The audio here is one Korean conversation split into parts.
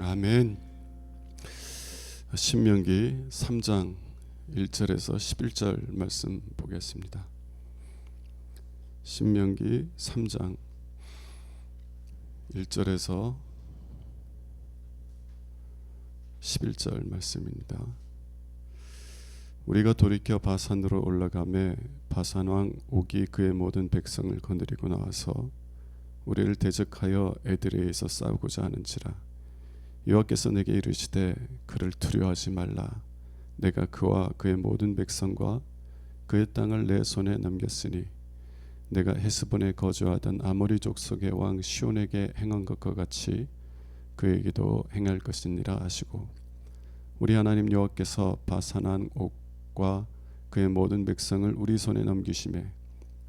아멘. 신명기 3장 1절에서 11절 말씀 보겠습니다. 신명기 3장 1절에서 11절 말씀입니다. 우리가 돌이켜 바산으로 올라가매 바산 왕 옥이 그의 모든 백성을 거느리고 나와서 우리를 대적하여 에드레이에서 싸우고자 하는지라. 여호와께서 내게 이르시되 그를 두려워하지 말라. 내가 그와 그의 모든 백성과 그의 땅을 내 손에 넘겼으니 내가 헤스본에 거주하던 아모리 족속의 왕 시온에게 행한 것과 같이 그에게도 행할 것이니라 하시고, 우리 하나님 여호와께서 바산 왕 옥과 그의 모든 백성을 우리 손에 넘기심에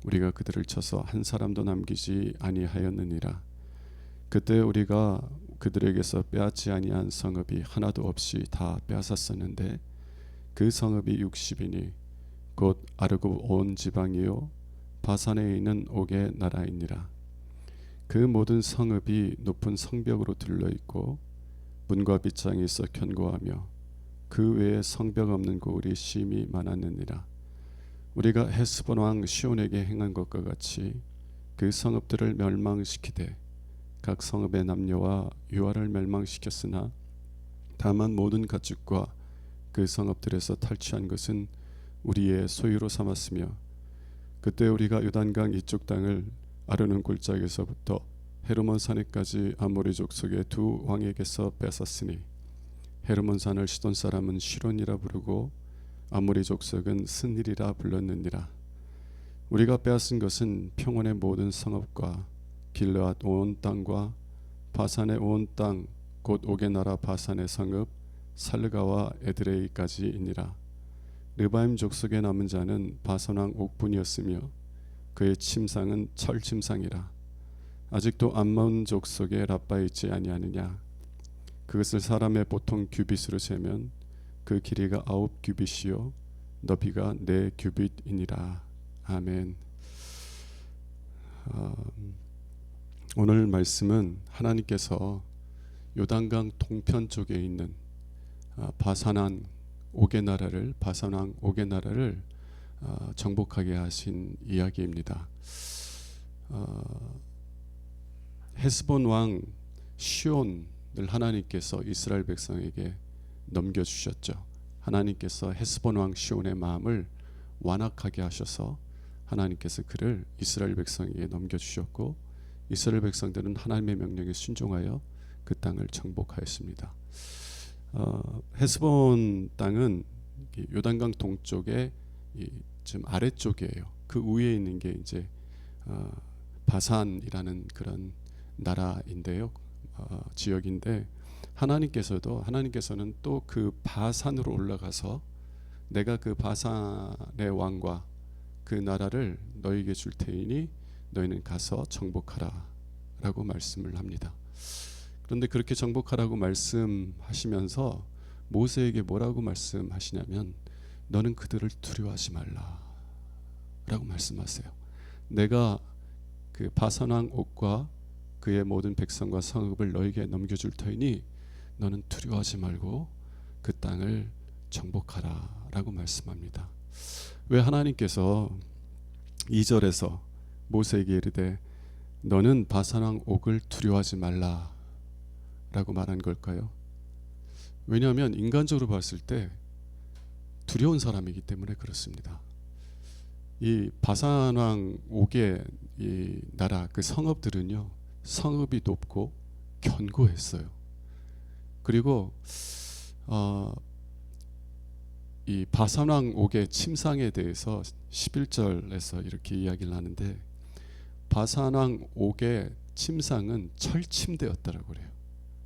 우리가 그들을 쳐서 한 사람도 남기지 아니하였느니라. 그때 우리가 그들에게서 빼앗지 아니한 성읍이 하나도 없이 다 빼앗았었는데 그 성읍이 60이니 곧 아르고 온 지방이요 바산에 있는 옥의 나라이니라. 그 모든 성읍이 높은 성벽으로 둘러있고 문과 빗장이 있어 견고하며 그 외에 성벽 없는 고을이 심히 많았느니라. 우리가 헤스본 왕 시온에게 행한 것과 같이 그 성읍들을 멸망시키되 각 성읍의 남녀와 유아를 멸망시켰으나 다만 모든 가축과 그 성읍들에서 탈취한 것은 우리의 소유로 삼았으며, 그때 우리가 요단강 이쪽 땅을 아르논 골짜기에서부터 헤르몬 산에까지 아모리 족속의 두 왕에게서 뺏었으니 헤르몬 산을 시돈 사람은 시론이라 부르고 아모리 족속은 스닐이라 불렀느니라. 우리가 빼앗은 것은 평원의 모든 성읍과 길르앗 온 땅과 바산의 온 땅 곧 옥의 나라 바산의 성읍 살르가와 에드레이까지이니라. 르바임 족속의 남은 자는 바산 왕 옥뿐이었으며 그의 침상은 철 침상이라. 아직도 암몬 족속의 라빠에 있지 아니하느냐. 그것을 사람의 보통 규빗으로 재면 그 길이가 9 규빗이요 너비가 4 규빗이니라. 아멘. 오늘 말씀은 하나님께서 요단강 동편 쪽에 있는 바산 옥의 나라를 정복하게 하신 이야기입니다. 헤스본 왕 시온을 하나님께서 이스라엘 백성에게 넘겨주셨죠. 하나님께서 헤스본 왕 시온의 마음을 완악하게 하셔서 하나님께서 그를 이스라엘 백성에게 넘겨주셨고, 이스라엘 백성들은 하나님의 명령에 순종하여 그 땅을 정복하였습니다. 헤스본 땅은 요단강 동쪽에 좀 아래쪽이에요. 그 위에 있는 게 이제 바산이라는 그런 나라인데요, 지역인데 하나님께서는 또 그 바산으로 올라가서 내가 그 바산의 왕과 그 나라를 너에게 줄 테이니 너희는 가서 정복하라 라고 말씀을 합니다. 그런데 그렇게 정복하라고 말씀하시면서 모세에게 뭐라고 말씀하시냐면 너는 그들을 두려워하지 말라 라고 말씀하세요. 내가 그 바산 왕 옥과 그의 모든 백성과 성읍을 너에게 넘겨줄 터이니 너는 두려워하지 말고 그 땅을 정복하라 라고 말씀합니다. 왜 하나님께서 2절에서 모세에게 이르되 너는 바산 왕 옥을 두려워하지 말라 라고 말한 걸까요? 왜냐하면 인간적으로 봤을 때 두려운 사람이기 때문에 그렇습니다. 이 바산 왕 옥의 이 나라 그 성읍들은요, 성읍이 높고 견고했어요. 그리고 이 바산 왕 옥의 침상에 대해서 11절에서 이렇게 이야기를 하는데, 바산 왕 옥의 침상은 철침대였다라고 그래요.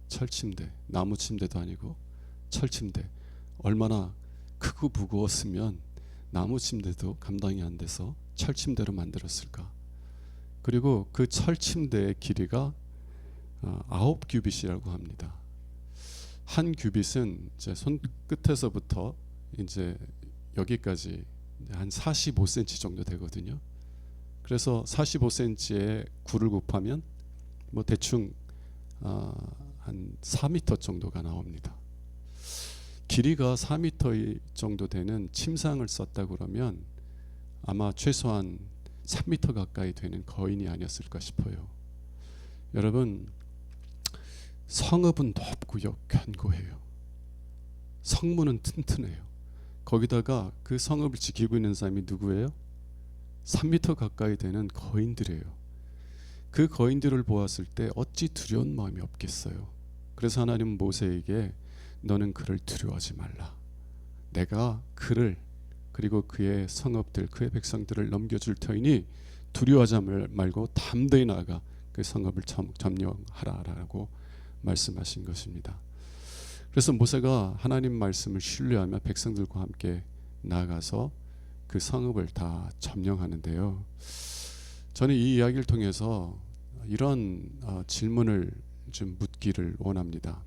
철침대, 나무 침대도 아니고 철침대. 얼마나 크고 무거웠으면 나무 침대도 감당이 안 돼서 철침대로 만들었을까. 그리고 그 철침대의 길이가 9 규빗이라고 합니다. 한 규빗은 이제 손끝에서부터 이제 여기까지 한 45cm 정도 되거든요. 그래서 45cm에 9를 곱하면 뭐 대충 한 4m 정도가 나옵니다. 길이가 4m 정도 되는 침상을 썼다고 그러면 아마 최소한 3m 가까이 되는 거인이 아니었을까 싶어요. 여러분, 성읍은 높고요, 견고해요. 성문은 튼튼해요. 거기다가 그 성읍을 지키고 있는 사람이 누구예요? 3m 가까이 되는 거인들이에요. 그 거인들을 보았을 때 어찌 두려운 마음이 없겠어요. 그래서 하나님은 모세에게 너는 그를 두려워하지 말라. 내가 그를 그리고 그의 성읍들, 그의 백성들을 넘겨줄 터이니 두려워하지 말고 담대히 나아가 그 성읍을 점령하라라고 말씀하신 것입니다. 그래서 모세가 하나님 말씀을 신뢰하며 백성들과 함께 나아가서 그 성읍을 다 점령하는데요. 저는 이 이야기를 통해서 이런 질문을 좀 묻기를 원합니다.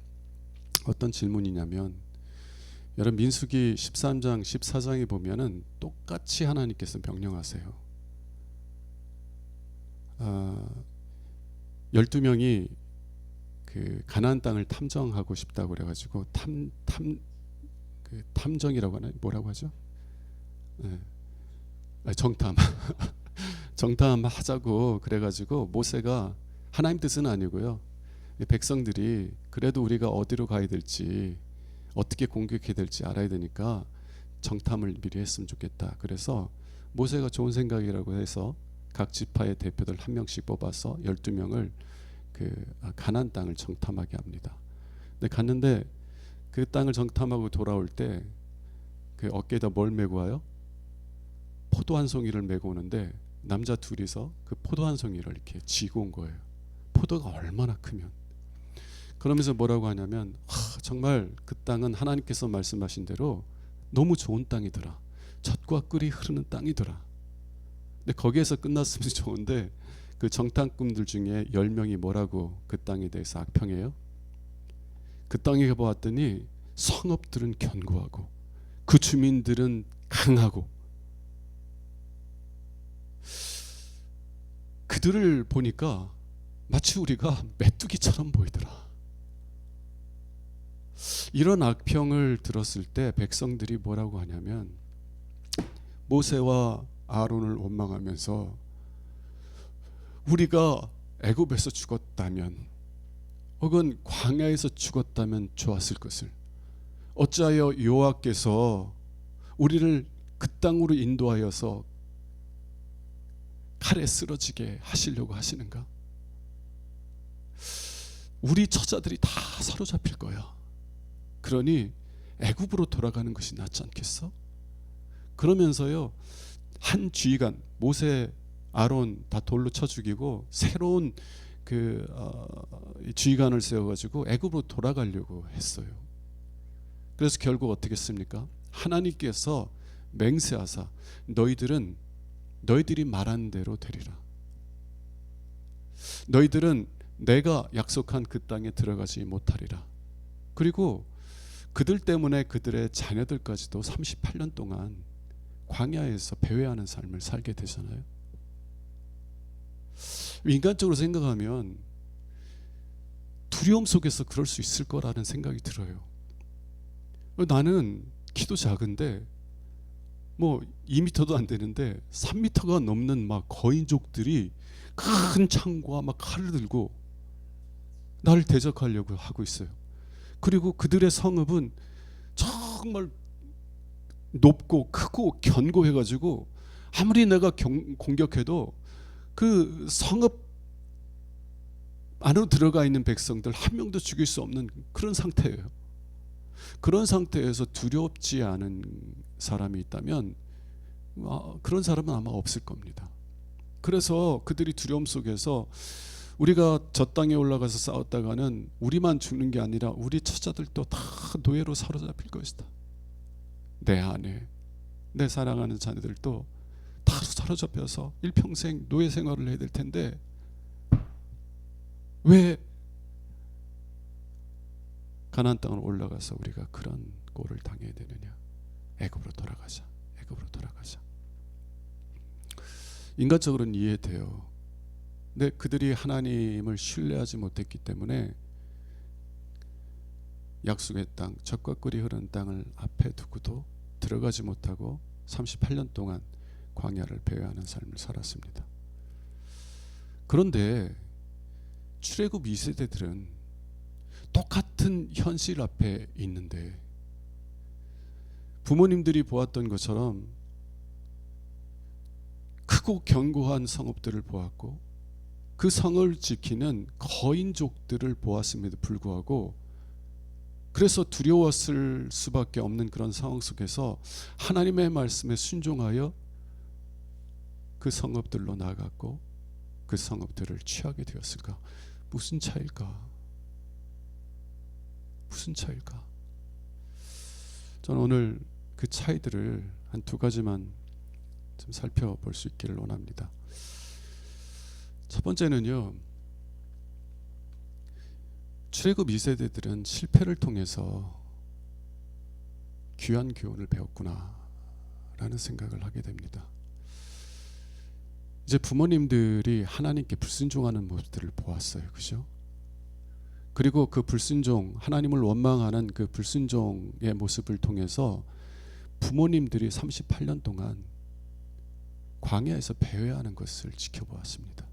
어떤 질문이냐면, 여러분 민수기 13장 14장에 보면은 똑같이 하나님께서 명령하세요. 12명이 그 가나안 땅을 탐정하고 싶다고 그래가지고 탐정이라고 하나, 뭐라고 하죠? 정탐 정탐 하자고 그래가지고 모세가, 하나님 뜻은 아니고요, 백성들이 그래도 우리가 어디로 가야 될지 어떻게 공격해야 될지 알아야 되니까 정탐을 미리 했으면 좋겠다. 그래서 모세가 좋은 생각이라고 해서 각 지파의 대표들 한 명씩 뽑아서 12명을 그 가나안 땅을 정탐하게 합니다. 근데 갔는데 그 땅을 정탐하고 돌아올 때 그 어깨에다 뭘 메고 와요? 포도 한 송이를 메고 오는데 남자 둘이서 그 포도 한 송이를 이렇게 쥐고 온 거예요. 포도가 얼마나 크면. 그러면서 뭐라고 하냐면, 정말 그 땅은 하나님께서 말씀하신 대로 너무 좋은 땅이더라. 젖과 꿀이 흐르는 땅이더라. 근데 거기에서 끝났으면 좋은데 그 정탐꾼들 중에 10명이 뭐라고 그 땅에 대해서 악평해요? 그 땅에 가보았더니 성읍들은 견고하고 그 주민들은 강하고, 그들을 보니까 마치 우리가 메뚜기처럼 보이더라. 이런 악평을 들었을 때 백성들이 뭐라고 하냐면, 모세와 아론을 원망하면서 우리가 애굽에서 죽었다면 혹은 광야에서 죽었다면 좋았을 것을, 어찌하여 여호와께서 우리를 그 땅으로 인도하여서 칼에 쓰러지게 하시려고 하시는가? 우리 처자들이 다 사로잡힐 거야. 그러니 애굽으로 돌아가는 것이 낫지 않겠어? 그러면서요, 한 지휘관, 모세, 아론 다 돌로 쳐 죽이고 새로운 그 지휘관을 세워가지고 애굽으로 돌아가려고 했어요. 그래서 결국 어떻게 했습니까? 하나님께서 맹세하사 너희들이 말한 대로 되리라. 너희들은 내가 약속한 그 땅에 들어가지 못하리라. 그리고 그들 때문에 그들의 자녀들까지도 38년 동안 광야에서 배회하는 삶을 살게 되잖아요. 인간적으로 생각하면 두려움 속에서 그럴 수 있을 거라는 생각이 들어요. 나는 키도 작은데 뭐 2m도 안 되는데 3m가 넘는 막 거인족들이 큰 창과 막 칼을 들고 나를 대적하려고 하고 있어요. 그리고 그들의 성읍은 정말 높고 크고 견고해가지고 아무리 내가 공격해도 그 성읍 안으로 들어가 있는 백성들 한 명도 죽일 수 없는 그런 상태예요. 그런 상태에서 두렵지 않은 사람이 있다면 그런 사람은 아마 없을 겁니다. 그래서 그들이 두려움 속에서 우리가 저 땅에 올라가서 싸웠다가는 우리만 죽는 게 아니라 우리 처자들도 다 노예로 사로잡힐 것이다. 내 아내, 내 사랑하는 자녀들도 다 사로잡혀서 일평생 노예 생활을 해야 될 텐데 왜 가나안 땅으로 올라가서 우리가 그런 꼴을 당해야 되느냐? 애굽으로 돌아가자. 애굽으로 돌아가자. 인간적으로는 이해돼요. 근데 그들이 하나님을 신뢰하지 못했기 때문에 약속의 땅, 젖과 꿀이 흐르는 땅을 앞에 두고도 들어가지 못하고 38년 동안 광야를 배회하는 삶을 살았습니다. 그런데 출애굽 2세대들은 똑같은 현실 앞에 있는데 부모님들이 보았던 것처럼 크고 견고한 성읍들을 보았고 그 성을 지키는 거인족들을 보았음에도 불구하고 그래서 두려웠을 수밖에 없는 그런 상황 속에서 하나님의 말씀에 순종하여 그 성읍들로 나아갔고 그 성읍들을 취하게 되었을까? 무슨 차일까? 무슨 차일까? 저는 오늘 그 차이들을 한 두 가지만 좀 살펴볼 수 있기를 원합니다. 첫 번째는요, 출애굽 2세대들은 실패를 통해서 귀한 교훈을 배웠구나 라는 생각을 하게 됩니다. 이제 부모님들이 하나님께 불순종하는 모습들을 보았어요. 그죠? 그리고 그 불순종, 하나님을 원망하는 그 불순종의 모습을 통해서 부모님들이 38년 동안 광야에서 배회하는 것을 지켜보았습니다.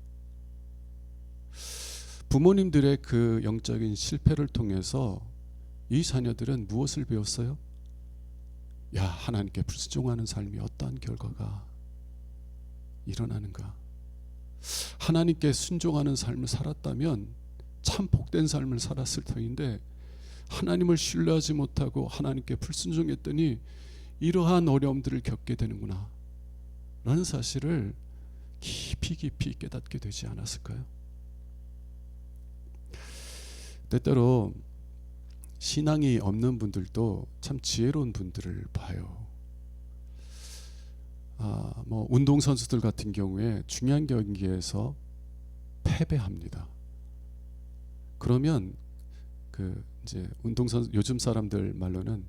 부모님들의 그 영적인 실패를 통해서 이 자녀들은 무엇을 배웠어요? 야, 하나님께 불순종하는 삶이 어떠한 결과가 일어나는가? 하나님께 순종하는 삶을 살았다면 참 복된 삶을 살았을 터인데 하나님을 신뢰하지 못하고 하나님께 불순종했더니 이러한 어려움들을 겪게 되는구나 라는 사실을 깊이 깨닫게 되지 않았을까요? 때때로 신앙이 없는 분들도 참 지혜로운 분들을 봐요. 운동선수들 같은 경우에 중요한 경기에서 패배합니다. 그러면 그 이제 운동선수, 요즘 사람들 말로는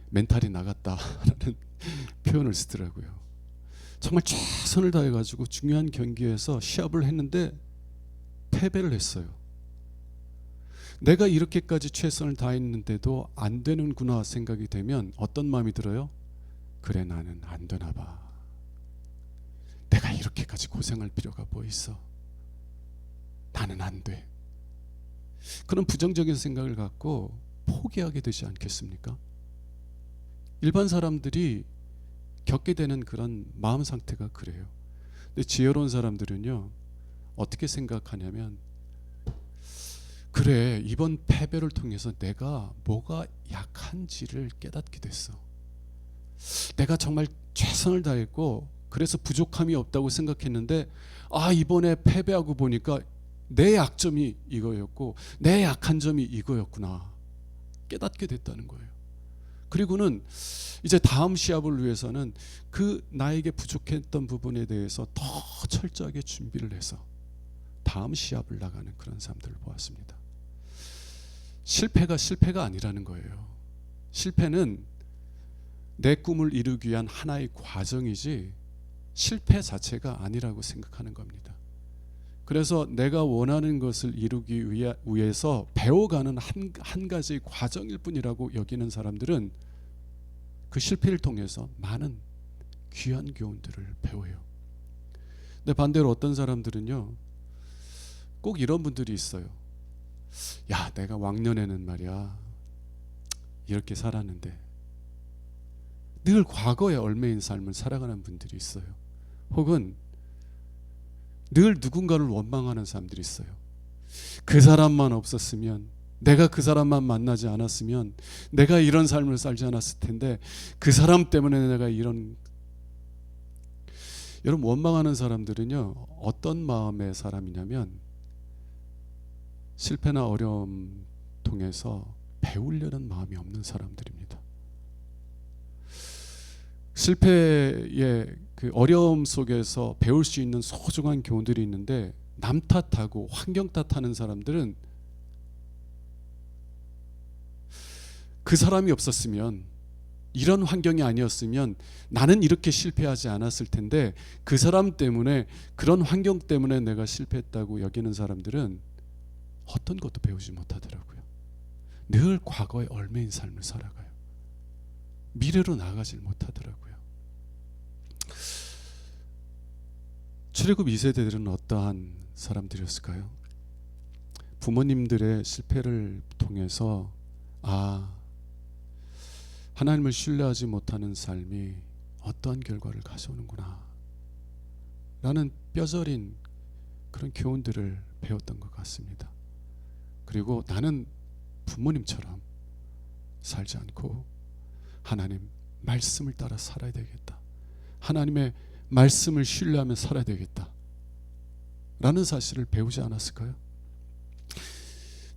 멘탈이 나갔다라는 표현을 쓰더라고요. 정말 최선을 다해가지고 중요한 경기에서 시합을 했는데 패배를 했어요. 내가 이렇게까지 최선을 다했는데도 안 되는구나 생각이 되면 어떤 마음이 들어요? 그래, 나는 안 되나 봐. 내가 이렇게까지 고생할 필요가 뭐 있어? 나는 안 돼. 그런 부정적인 생각을 갖고 포기하게 되지 않겠습니까? 일반 사람들이 겪게 되는 그런 마음 상태가 그래요. 근데 지혜로운 사람들은요, 어떻게 생각하냐면, 그래, 이번 패배를 통해서 내가 뭐가 약한지를 깨닫게 됐어. 내가 정말 최선을 다했고 그래서 부족함이 없다고 생각했는데 이번에 패배하고 보니까 내 약점이 이거였고 내 약한 점이 이거였구나 깨닫게 됐다는 거예요. 그리고는 이제 다음 시합을 위해서는 그 나에게 부족했던 부분에 대해서 더 철저하게 준비를 해서 다음 시합을 나가는 그런 사람들을 보았습니다. 실패가 아니라는 거예요. 실패는 내 꿈을 이루기 위한 하나의 과정이지 실패 자체가 아니라고 생각하는 겁니다. 그래서 내가 원하는 것을 이루기 위해서 배워가는 한 가지의 과정일 뿐이라고 여기는 사람들은 그 실패를 통해서 많은 귀한 교훈들을 배워요. 근데 반대로 어떤 사람들은요, 꼭 이런 분들이 있어요. 야, 내가 왕년에는 말이야 이렇게 살았는데, 늘 과거에 얽매인 삶을 살아가는 분들이 있어요. 혹은 늘 누군가를 원망하는 사람들이 있어요. 그 사람만 없었으면, 내가 그 사람만 만나지 않았으면 내가 이런 삶을 살지 않았을 텐데, 그 사람 때문에 내가 이런. 여러분, 원망하는 사람들은요 어떤 마음의 사람이냐면 실패나 어려움 통해서 배우려는 마음이 없는 사람들입니다. 실패의 그 어려움 속에서 배울 수 있는 소중한 교훈들이 있는데, 남 탓하고 환경 탓하는 사람들은 그 사람이 없었으면, 이런 환경이 아니었으면 나는 이렇게 실패하지 않았을 텐데, 그 사람 때문에, 그런 환경 때문에 내가 실패했다고 여기는 사람들은 어떤 것도 배우지 못하더라고요. 늘 과거에 얽매인 삶을 살아가요. 미래로 나아가질 못하더라고요. 출애굽 2세대들은 어떠한 사람들이었을까요? 부모님들의 실패를 통해서 하나님을 신뢰하지 못하는 삶이 어떠한 결과를 가져오는구나 라는 뼈저린 그런 교훈들을 배웠던 것 같습니다. 그리고 나는 부모님처럼 살지 않고 하나님 말씀을 따라 살아야 되겠다, 하나님의 말씀을 신뢰하며 살아야 되겠다 라는 사실을 배우지 않았을까요?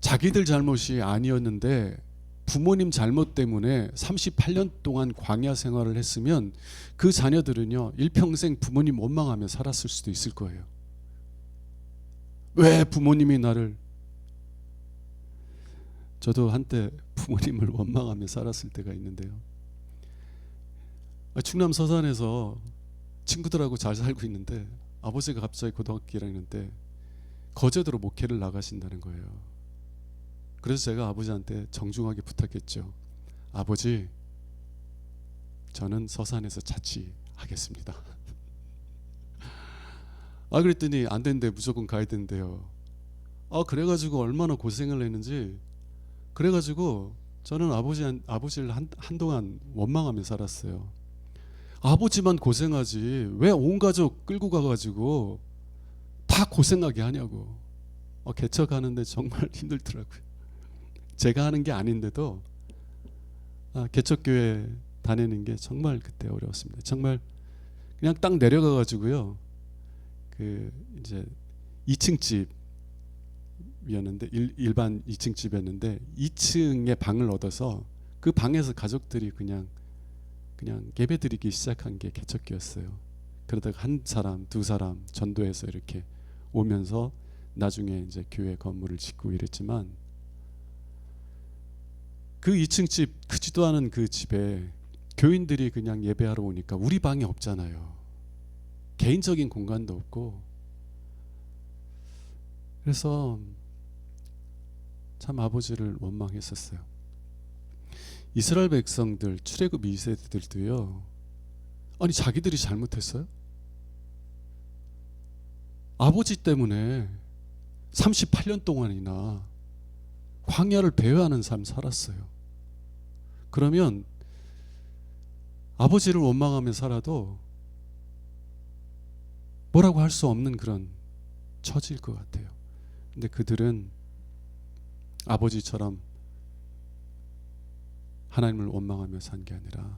자기들 잘못이 아니었는데 부모님 잘못 때문에 38년 동안 광야 생활을 했으면 그 자녀들은요 일평생 부모님 원망하며 살았을 수도 있을 거예요. 왜 부모님이 나를, 저도 한때 부모님을 원망하며 살았을 때가 있는데요. 충남 서산에서 친구들하고 잘 살고 있는데 아버지가 갑자기 고등학교 1학년 때 거제도로 목회를 나가신다는 거예요. 그래서 제가 아버지한테 정중하게 부탁했죠. 아버지, 저는 서산에서 자취하겠습니다. 그랬더니 안 된대, 무조건 가야 된대요. 그래가지고 얼마나 고생을 했는지, 그래가지고 저는 아버지를 한동안 원망하며 살았어요. 아버지만 고생하지 왜 온 가족 끌고 가가지고 다 고생하게 하냐고. 개척하는데 정말 힘들더라고요. 제가 하는 게 아닌데도 개척교회 다니는 게 정말 그때 어려웠습니다. 정말 그냥 딱 내려가가지고요, 그 이제 2층 집이었는데 일반 2층 집이었는데 2층에 방을 얻어서 그 방에서 가족들이 그냥 예배드리기 시작한 게 개척교였어요. 그러다가 한 사람, 두 사람 전도해서 이렇게 오면서 나중에 이제 교회 건물을 짓고 이랬지만, 그 2층 집, 크지도 않은 그 집에 교인들이 그냥 예배하러 오니까 우리 방이 없잖아요. 개인적인 공간도 없고. 그래서 참 아버지를 원망했었어요. 이스라엘 백성들, 출애굽 2세들도요, 아니 자기들이 잘못했어요? 아버지 때문에 38년 동안이나 광야를 배회하는 삶 살았어요. 그러면 아버지를 원망하며 살아도 뭐라고 할 수 없는 그런 처지일 것 같아요. 근데 그들은 아버지처럼 하나님을 원망하며 산 게 아니라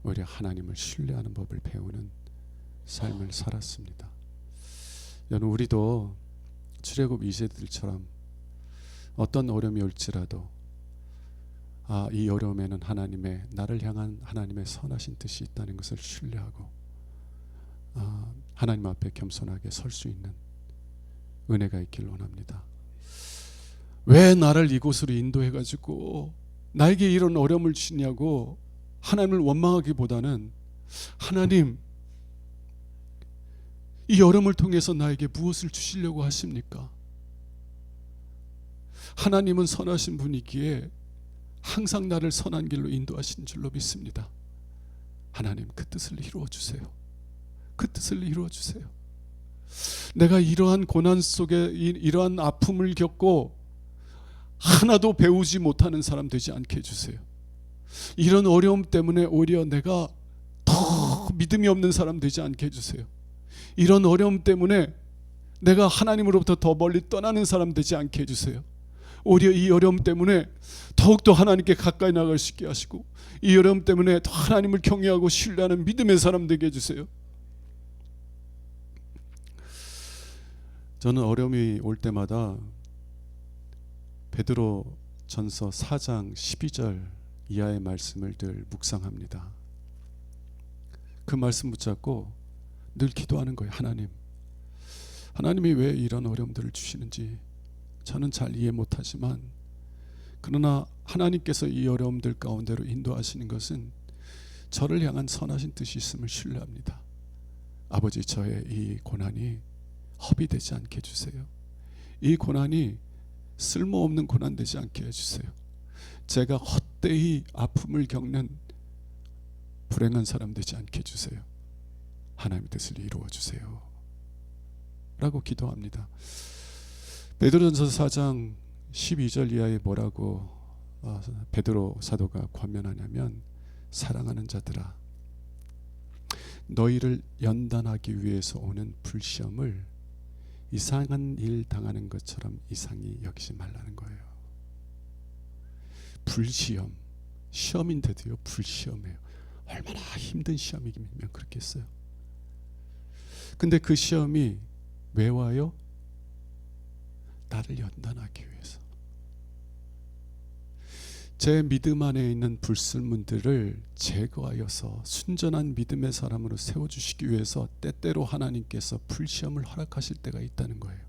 오히려 하나님을 신뢰하는 법을 배우는 삶을 살았습니다. 여러분, 우리도 출애굽 2세들처럼 어떤 어려움이 올지라도 이 어려움에는 나를 향한 하나님의 선하신 뜻이 있다는 것을 신뢰하고 하나님 앞에 겸손하게 설 수 있는 은혜가 있길 원합니다. 왜 나를 이곳으로 인도해가지고 나에게 이런 어려움을 주냐고 하나님을 원망하기보다는, 하나님, 이 어려움을 통해서 나에게 무엇을 주시려고 하십니까? 하나님은 선하신 분이기에 항상 나를 선한 길로 인도하신 줄로 믿습니다. 하나님, 그 뜻을 이루어 주세요. 그 뜻을 이루어 주세요. 내가 이러한 고난 속에 이러한 아픔을 겪고 하나도 배우지 못하는 사람 되지 않게 해주세요. 이런 어려움 때문에 오히려 내가 더 믿음이 없는 사람 되지 않게 해주세요. 이런 어려움 때문에 내가 하나님으로부터 더 멀리 떠나는 사람 되지 않게 해주세요. 오히려 이 어려움 때문에 더욱더 하나님께 가까이 나갈 수 있게 하시고, 이 어려움 때문에 더 하나님을 경외하고 신뢰하는 믿음의 사람 되게 해주세요. 저는 어려움이 올 때마다 베드로 전서 4장 12절 이하의 말씀을 늘 묵상합니다. 그 말씀 붙잡고 늘 기도하는 거예요. 하나님이 왜 이런 어려움들을 주시는지 저는 잘 이해 못하지만, 그러나 하나님께서 이 어려움들 가운데로 인도하시는 것은 저를 향한 선하신 뜻이 있음을 신뢰합니다. 아버지, 저의 이 고난이 허비되지 않게 해주세요. 이 고난이 쓸모없는 고난 되지 않게 해주세요. 제가 헛되이 아픔을 겪는 불행한 사람 되지 않게 해주세요. 하나님의 뜻을 이루어 주세요 라고 기도합니다. 베드로전서 4장 12절 이하에 뭐라고 베드로 사도가 권면하냐면, 사랑하는 자들아, 너희를 연단하기 위해서 오는 불시험을 이상한 일 당하는 것처럼 이상히 여기지 말라는 거예요. 불시험, 시험인데도요 불시험이에요. 얼마나 힘든 시험이면 그렇겠어요. 근데 그 시험이 왜 와요? 나를 연단하기 위해서. 제 믿음 안에 있는 불순물들을 제거하여서 순전한 믿음의 사람으로 세워주시기 위해서 때때로 하나님께서 불시험을 허락하실 때가 있다는 거예요.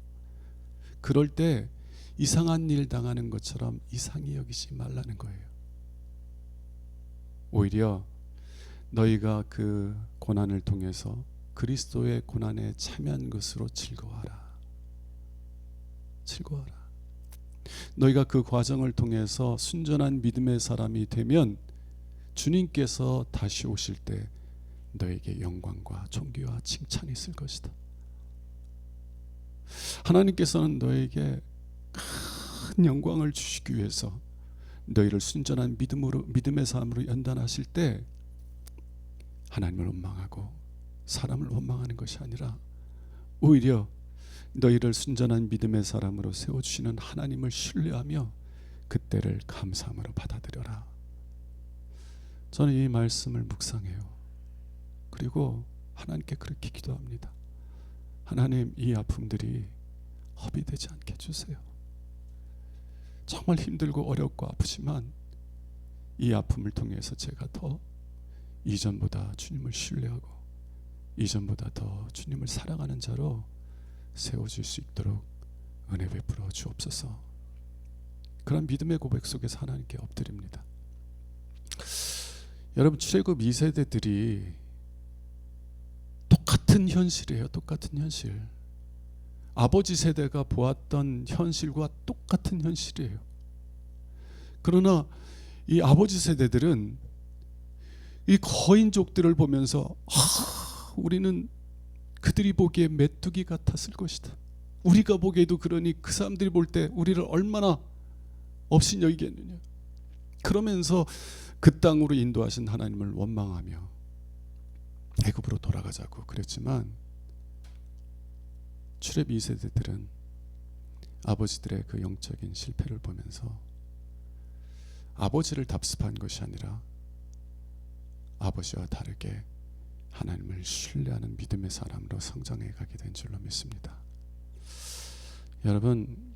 그럴 때 이상한 일 당하는 것처럼 이상히 여기지 말라는 거예요. 오히려 너희가 그 고난을 통해서 그리스도의 고난에 참여한 것으로 즐거워하라. 즐거워하라. 너희가 그 과정을 통해서 순전한 믿음의 사람이 되면 주님께서 다시 오실 때 너에게 영광과 존귀와 칭찬이 있을 것이다. 하나님께서는 너에게 큰 영광을 주시기 위해서 너희를 순전한 믿음의 사람으로 연단하실 때 하나님을 원망하고 사람을 원망하는 것이 아니라 오히려 너희를 순전한 믿음의 사람으로 세워주시는 하나님을 신뢰하며 그때를 감사함으로 받아들여라. 저는 이 말씀을 묵상해요. 그리고 하나님께 그렇게 기도합니다. 하나님, 이 아픔들이 허비되지 않게 해주세요. 정말 힘들고 어렵고 아프지만 이 아픔을 통해서 제가 더 이전보다 주님을 신뢰하고 이전보다 더 주님을 사랑하는 자로 세워질 수 있도록 은혜 베풀어 주옵소서. 그런 믿음의 고백 속에서 하나님께 엎드립니다. 여러분, 출애굽 2세대들이 똑같은 현실이에요. 똑같은 현실. 아버지 세대가 보았던 현실과 똑같은 현실이에요. 그러나 이 아버지 세대들은 이 거인족들을 보면서 우리는 그들이 보기에 메뚜기 같았을 것이다. 우리가 보기에도 그러니 그 사람들이 볼 때 우리를 얼마나 없이 여기겠느냐. 그러면서 그 땅으로 인도하신 하나님을 원망하며 애굽으로 돌아가자고 그랬지만, 출애굽 2세대들은 아버지들의 그 영적인 실패를 보면서 아버지를 답습한 것이 아니라 아버지와 다르게 하나님을 신뢰하는 믿음의 사람으로 성장해 가게 된 줄로 믿습니다. 여러분,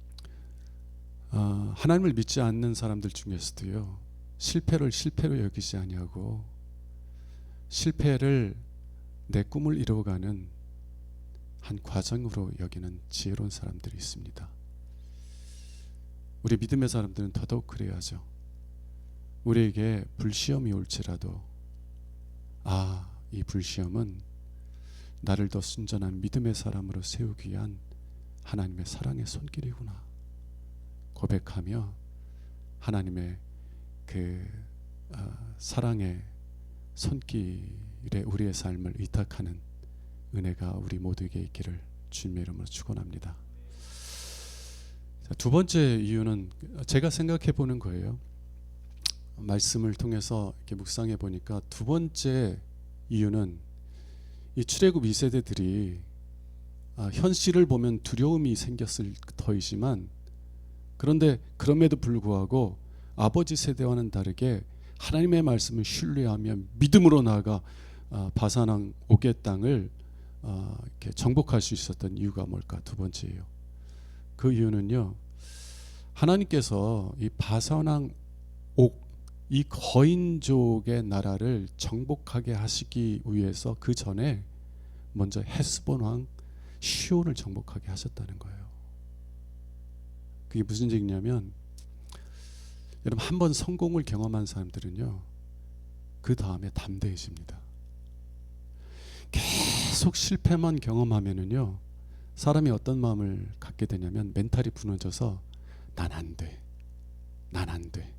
하나님을 믿지 않는 사람들 중에서도요, 실패를 실패로 여기지 아니하고 실패를 내 꿈을 이루어가는 한 과정으로 여기는 지혜로운 사람들이 있습니다. 우리 믿음의 사람들은 더더욱 그래야죠. 우리에게 불시험이 올지라도 이 불시험은 나를 더 순전한 믿음의 사람으로 세우기 위한 하나님의 사랑의 손길이구나 고백하며 하나님의 그 사랑의 손길에 우리의 삶을 의탁하는 은혜가 우리 모두에게 있기를 주님의 이름으로 축원합니다. 두 번째 이유는 제가 생각해 보는 거예요. 말씀을 통해서 이렇게 묵상해 보니까 두 번째 이유는 이 출애굽 2세대들이 현실을 보면 두려움이 생겼을 터이지만, 그런데 그럼에도 불구하고 아버지 세대와는 다르게 하나님의 말씀을 신뢰하며 믿음으로 나아가 바산왕 옥의 땅을 이렇게 정복할 수 있었던 이유가 뭘까? 두 번째예요. 그 이유는요, 하나님께서 이 바산왕 옥, 이 거인족의 나라를 정복하게 하시기 위해서 그 전에 먼저 헤스본 왕 시온을 정복하게 하셨다는 거예요. 그게 무슨 얘기냐면, 여러분, 한번 성공을 경험한 사람들은요, 그 다음에 담대해집니다. 계속 실패만 경험하면은요, 사람이 어떤 마음을 갖게 되냐면 멘탈이 무너져서 난 안 돼. 난 안 돼.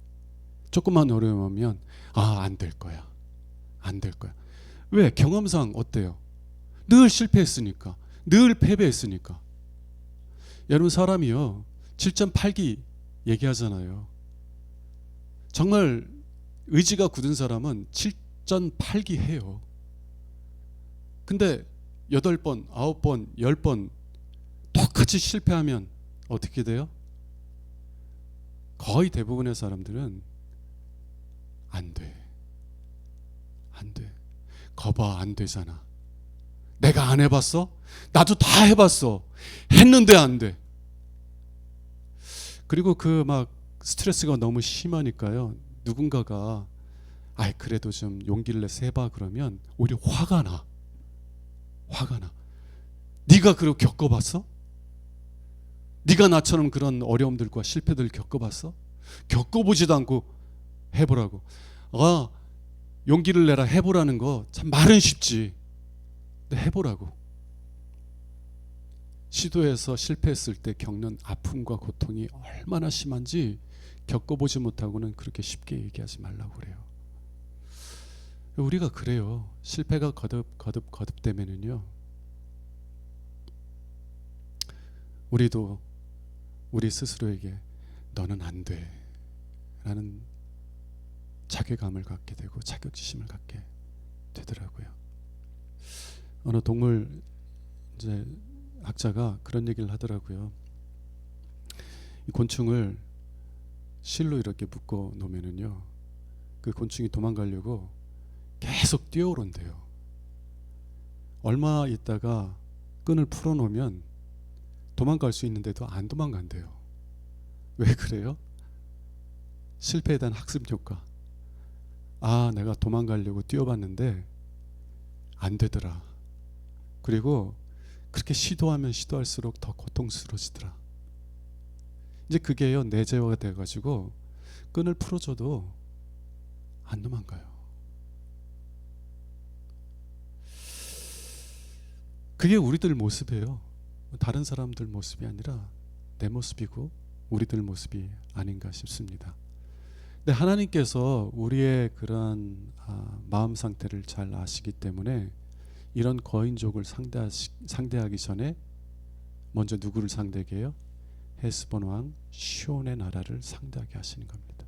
조금만 어려우면 안 될 거야. 안 될 거야. 왜? 경험상 어때요? 늘 실패했으니까. 늘 패배했으니까. 여러분 사람이요 7.8기 얘기하잖아요. 정말 의지가 굳은 사람은 7.8기 해요. 근데 8번, 9번, 10번 똑같이 실패하면 어떻게 돼요? 거의 대부분의 사람들은 안 돼. 안 돼. 거봐 안 되잖아. 내가 안 해봤어? 나도 다 해봤어. 했는데 안 돼. 그리고 그 막 스트레스가 너무 심하니까요. 누군가가 그래도 좀 용기를 내서 해봐 그러면 오히려 화가 나. 화가 나. 네가 그걸 겪어봤어? 네가 나처럼 그런 어려움들과 실패들을 겪어봤어? 겪어보지도 않고 해보라고. 용기를 내라 해보라는 거 참 말은 쉽지. 근데 해보라고. 시도해서 실패했을 때 겪는 아픔과 고통이 얼마나 심한지 겪어보지 못하고는 그렇게 쉽게 얘기하지 말라고 그래요. 우리가 그래요. 실패가 거듭되면은요 우리도 우리 스스로에게 너는 안 돼 라는 자괴감을 갖게 되고 자격지심을 갖게 되더라고요. 어느 동물 이제 학자가 그런 얘기를 하더라고요. 이 곤충을 실로 이렇게 묶어 놓으면은요 그 곤충이 도망가려고 계속 뛰어오른대요. 얼마 있다가 끈을 풀어 놓으면 도망갈 수 있는데도 안 도망간대요. 왜 그래요? 실패에 대한 학습 효과. 내가 도망가려고 뛰어봤는데 안 되더라. 그리고 그렇게 시도하면 시도할수록 더 고통스러워지더라. 이제 그게요 내재화가 돼가지고 끈을 풀어줘도 안 도망가요. 그게 우리들 모습이에요. 다른 사람들 모습이 아니라 내 모습이고 우리들 모습이 아닌가 싶습니다. 근데 하나님께서 우리의 그런 마음 상태를 잘 아시기 때문에 이런 거인족을 상대하기 전에 먼저 누구를 상대하게 해요? 헤스본 왕 시온의 나라를 상대하게 하시는 겁니다.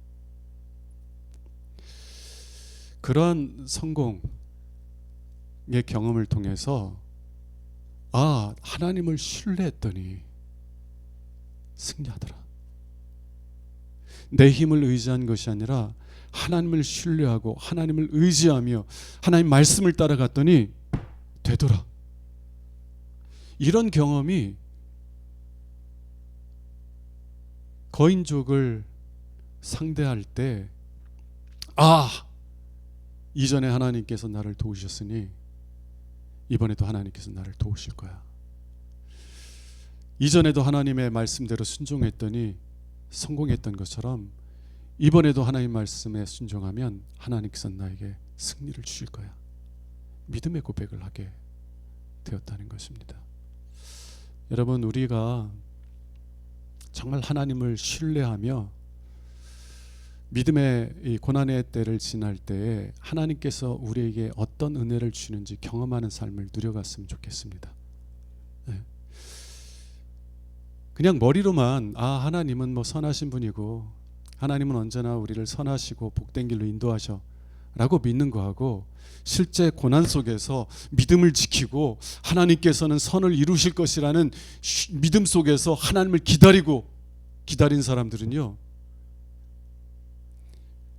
그러한 성공의 경험을 통해서 하나님을 신뢰했더니 승리하더라. 내 힘을 의지한 것이 아니라 하나님을 신뢰하고 하나님을 의지하며 하나님 말씀을 따라갔더니 되더라. 이런 경험이 거인족을 상대할 때 이전에 하나님께서 나를 도우셨으니 이번에도 하나님께서 나를 도우실 거야. 이전에도 하나님의 말씀대로 순종했더니 성공했던 것처럼 이번에도 하나님 말씀에 순종하면 하나님께서 나에게 승리를 주실 거야. 믿음의 고백을 하게 되었다는 것입니다. 여러분 우리가 정말 하나님을 신뢰하며 믿음의 이 고난의 때를 지날 때에 하나님께서 우리에게 어떤 은혜를 주는지 경험하는 삶을 누려갔으면 좋겠습니다. 그냥 머리로만 하나님은 선하신 분이고 하나님은 언제나 우리를 선하시고 복된 길로 인도하셔 라고 믿는 거하고 실제 고난 속에서 믿음을 지키고 하나님께서는 선을 이루실 것이라는 믿음 속에서 하나님을 기다린 사람들은요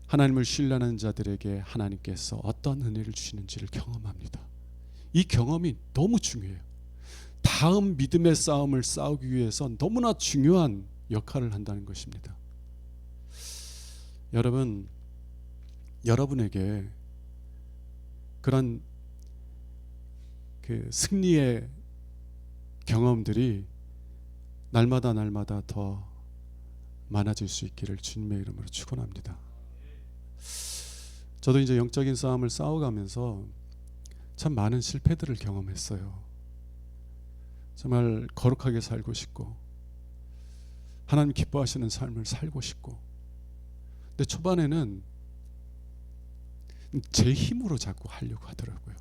하나님을 신뢰하는 자들에게 하나님께서 어떤 은혜를 주시는지를 경험합니다. 이 경험이 너무 중요해요. 다음 믿음의 싸움을 싸우기 위해서 너무나 중요한 역할을 한다는 것입니다. 여러분에게 그런 그 승리의 경험들이 날마다 더 많아질 수 있기를 주님의 이름으로 축원합니다. 저도 이제 영적인 싸움을 싸워가면서 참 많은 실패들을 경험했어요. 정말 거룩하게 살고 싶고 하나님 기뻐하시는 삶을 살고 싶고, 근데 초반에는 제 힘으로 자꾸 하려고 하더라고요.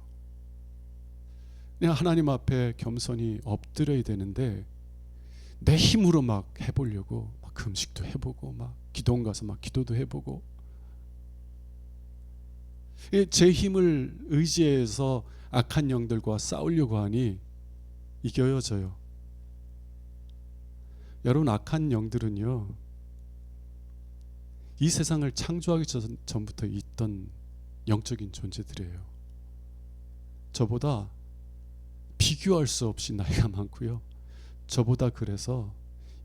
그냥 하나님 앞에 겸손히 엎드려야 되는데 내 힘으로 막 해보려고 막 금식도 해보고 막 기도원 가서 막 기도도 해보고, 제 힘을 의지해서 악한 영들과 싸우려고 하니 이겨요, 져요. 여러분, 악한 영들은요, 이 세상을 창조하기 전부터 있던 영적인 존재들이에요. 저보다 비교할 수 없이 나이가 많고요, 저보다 그래서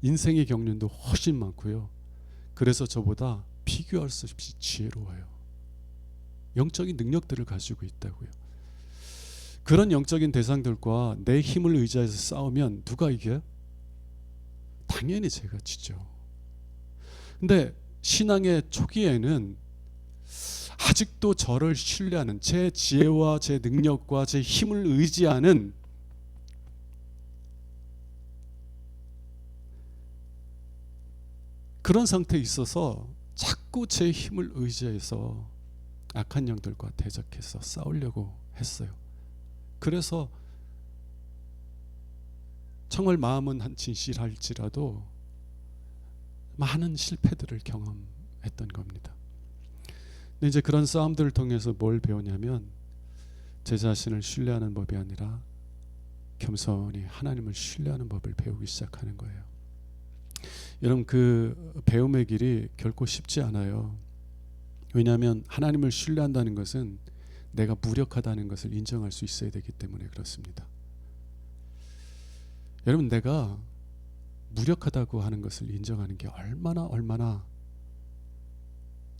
인생의 경륜도 훨씬 많고요, 그래서 저보다 비교할 수 없이 지혜로워요. 영적인 능력들을 가지고 있다고요. 그런 영적인 대상들과 내 힘을 의지해서 싸우면 누가 이겨요? 당연히 제가 지죠. 근데 신앙의 초기에는 아직도 저를 신뢰하는, 제 지혜와 제 능력과 제 힘을 의지하는 그런 상태에 있어서 자꾸 제 힘을 의지해서 악한 영들과 대적해서 싸우려고 했어요. 그래서 정말 마음은 한 진실할지라도 많은 실패들을 경험했던 겁니다. 근데 이제 그런 싸움들을 통해서 뭘 배우냐면, 제 자신을 신뢰하는 법이 아니라 겸손히 하나님을 신뢰하는 법을 배우기 시작하는 거예요. 여러분, 그 배움의 길이 결코 쉽지 않아요. 왜냐하면 하나님을 신뢰한다는 것은 내가 무력하다는 것을 인정할 수 있어야 되기 때문에 그렇습니다. 여러분, 내가 무력하다고 하는 것을 인정하는 게 얼마나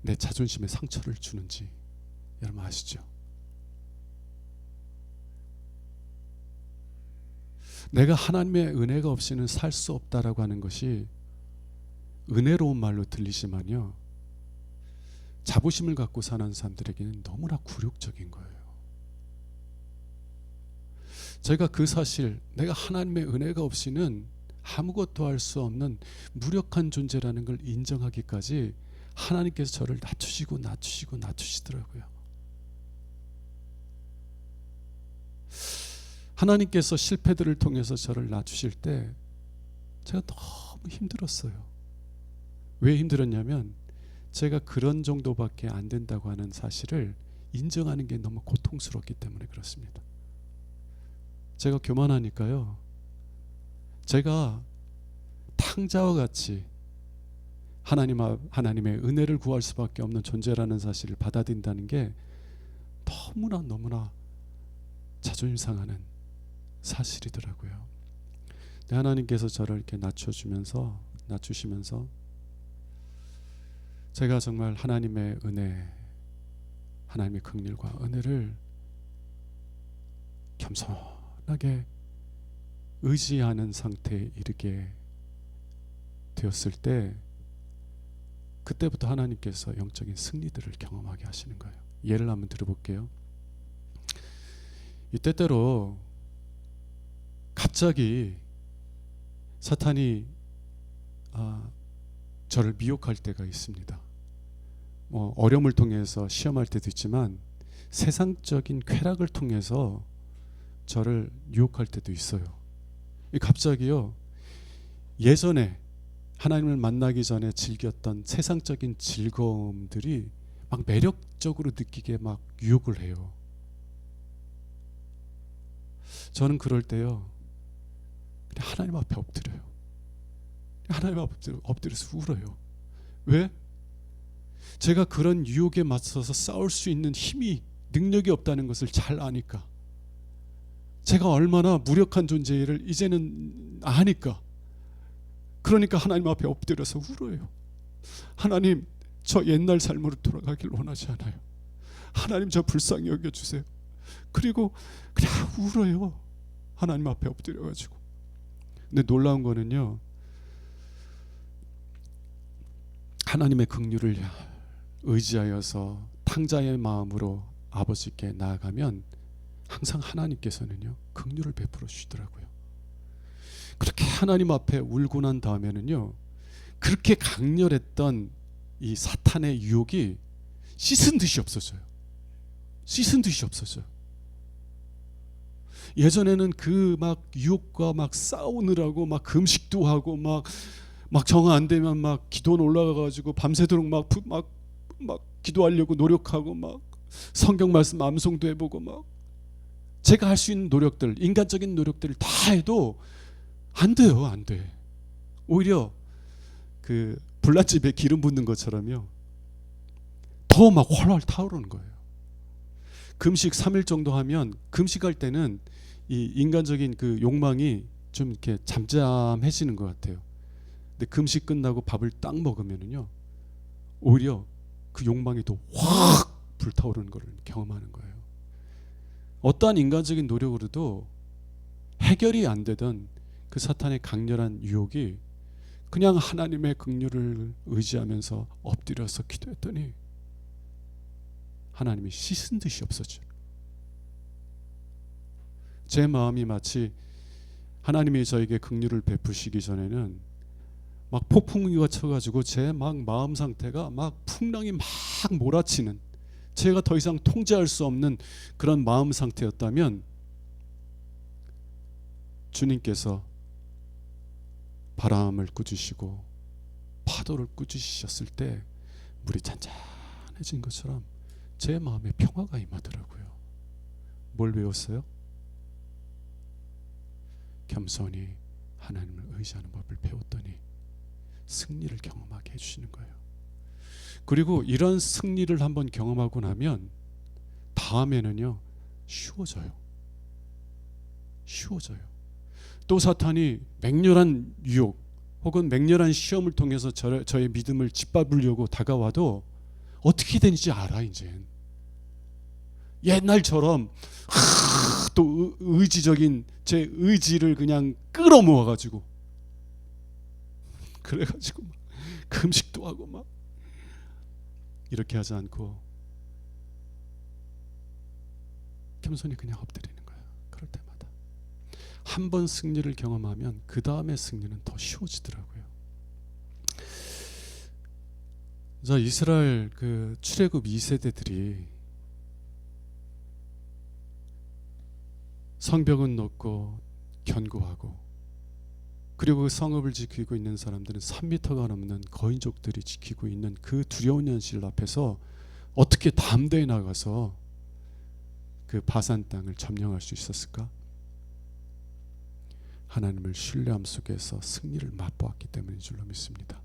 내 자존심에 상처를 주는지 여러분 아시죠? 내가 하나님의 은혜가 없이는 살 수 없다라고 하는 것이 은혜로운 말로 들리지만요, 자부심을 갖고 사는 사람들에게는 너무나 굴욕적인 거예요. 제가 그 사실, 내가 하나님의 은혜가 없이는 아무것도 할 수 없는 무력한 존재라는 걸 인정하기까지 하나님께서 저를 낮추시더라고요. 하나님께서 실패들을 통해서 저를 낮추실 때 제가 너무 힘들었어요. 왜 힘들었냐면, 제가 그런 정도밖에 안 된다고 하는 사실을 인정하는 게 너무 고통스럽기 때문에 그렇습니다. 제가 교만하니까요, 제가 탕자와 같이 하나님의 은혜를 구할 수밖에 없는 존재라는 사실을 받아들인다는 게 너무나 자존심 상하는 사실이더라고요. 근데 하나님께서 저를 이렇게 낮추시면서 제가 정말 하나님의 은혜, 하나님의 긍휼과 은혜를 겸손하게 의지하는 상태에 이르게 되었을 때, 그때부터 하나님께서 영적인 승리들을 경험하게 하시는 거예요. 예를 한번 들어볼게요. 이 때때로 갑자기 사탄이 저를 미혹할 때가 있습니다. 어려움을 통해서 시험할 때도 있지만 세상적인 쾌락을 통해서 저를 유혹할 때도 있어요. 갑자기요, 예전에 하나님을 만나기 전에 즐겼던 세상적인 즐거움들이 막 매력적으로 느끼게 막 유혹을 해요. 저는 그럴 때요, 그냥 하나님 앞에 엎드려요. 하나님 앞에 엎드려서 울어요. 왜? 제가 그런 유혹에 맞서서 싸울 수 있는 힘이, 능력이 없다는 것을 잘 아니까, 제가 얼마나 무력한 존재를 이제는 아니까, 그러니까 하나님 앞에 엎드려서 울어요. 하나님, 저 옛날 삶으로 돌아가길 원하지 않아요. 하나님, 저 불쌍히 여겨주세요. 그리고 그냥 울어요. 하나님 앞에 엎드려가지고. 근데 놀라운 거는요, 하나님의 긍휼을 의지하여서 탕자의 마음으로 아버지께 나아가면 항상 하나님께서는요, 긍휼을 베풀어 주시더라고요. 그렇게 하나님 앞에 울고 난 다음에는요, 그렇게 강렬했던 이 사탄의 유혹이 씻은 듯이 없어져요. 씻은 듯이 없어져요. 예전에는 그 막 유혹과 막 싸우느라고 막 금식도 하고 막 정 안 되면 막 기도원 올라가가지고 밤새도록 막 기도하려고 노력하고 막 성경 말씀 암송도 해보고 막 제가 할 수 있는 노력들, 인간적인 노력들을 다 해도 안 돼요, 안 돼. 오히려 그 불난집에 기름 붓는 것처럼요, 더 막 활활 타오르는 거예요. 금식 3일 정도 하면, 금식할 때는 이 인간적인 그 욕망이 좀 이렇게 잠잠해지는 것 같아요. 근데 금식 끝나고 밥을 딱 먹으면은요, 오히려 그 욕망이 또 확 불타오르는 것을 경험하는 거예요. 어떠한 인간적인 노력으로도 해결이 안 되던 그 사탄의 강렬한 유혹이 그냥 하나님의 긍휼을 의지하면서 엎드려서 기도했더니 하나님이 씻은 듯이 없어져요. 제 마음이 마치 하나님이 저에게 긍휼을 베푸시기 전에는 막 폭풍우가 쳐가지고 제 막 마음 상태가 막 풍랑이 막 몰아치는, 제가 더 이상 통제할 수 없는 그런 마음 상태였다면 주님께서 바람을 꾸짖으시고 파도를 꾸짖으셨을 때 물이 잔잔해진 것처럼 제 마음에 평화가 임하더라고요. 뭘 배웠어요? 겸손히 하나님을 의지하는 법을 배웠더니 승리를 경험하게 해주시는 거예요. 그리고 이런 승리를 한번 경험하고 나면 다음에는요, 쉬워져요. 또 사탄이 맹렬한 유혹 혹은 맹렬한 시험을 통해서 저의 믿음을 짓밟으려고 다가와도 어떻게 되는지 알아. 이제 옛날처럼 또 의지적인 제 의지를 그냥 끌어모아가지고 그래가지고 막 금식도 하고 막 이렇게 하지 않고 겸손히 그냥 엎드리는 거예요. 그럴 때마다 한 번 승리를 경험하면 그 다음의 승리는 더 쉬워지더라고요. 자, 이스라엘 그 출애굽 2세대들이 성벽은 높고 견고하고, 그리고 그 성읍을 지키고 있는 사람들은 3m가 넘는 거인족들이 지키고 있는 그 두려운 현실 앞에서 어떻게 담대히 나가서 그 바산 땅을 점령할 수 있었을까? 하나님을 신뢰함 속에서 승리를 맛보았기 때문인 줄로 믿습니다.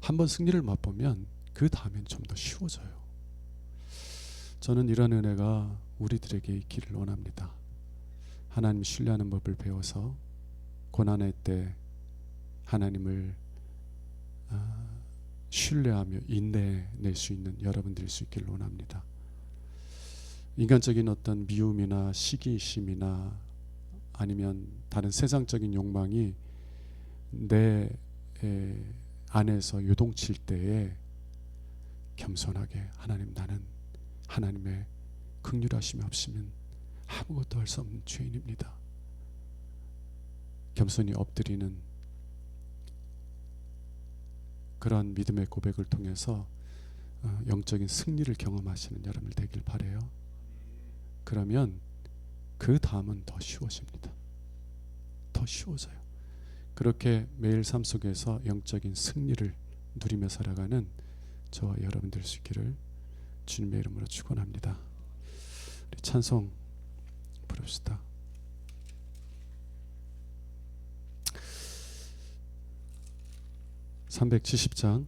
한번 승리를 맛보면 그 다음엔 좀 더 쉬워져요. 저는 이런 은혜가 우리들에게 있기를 원합니다. 하나님 신뢰하는 법을 배워서 고난의 때 하나님을 신뢰하며 인내낼 수 있는 여러분들일 수 있기를 원합니다. 인간적인 어떤 미움이나 시기심이나 아니면 다른 세상적인 욕망이 내 안에서 요동칠 때에 겸손하게 하나님, 나는 하나님의 긍휼하심이 없으면 아무것도 할 수 없는 죄인입니다. 겸손히 엎드리는 그런 믿음의 고백을 통해서 영적인 승리를 경험하시는 여러분들 되길 바라요. 그러면 그 다음은 더 쉬워집니다. 더 쉬워져요. 그렇게 매일 삶 속에서 영적인 승리를 누리며 살아가는 저와 여러분들 수 있기를 주님의 이름으로 축원합니다. 우리 찬송 부릅시다. (370장)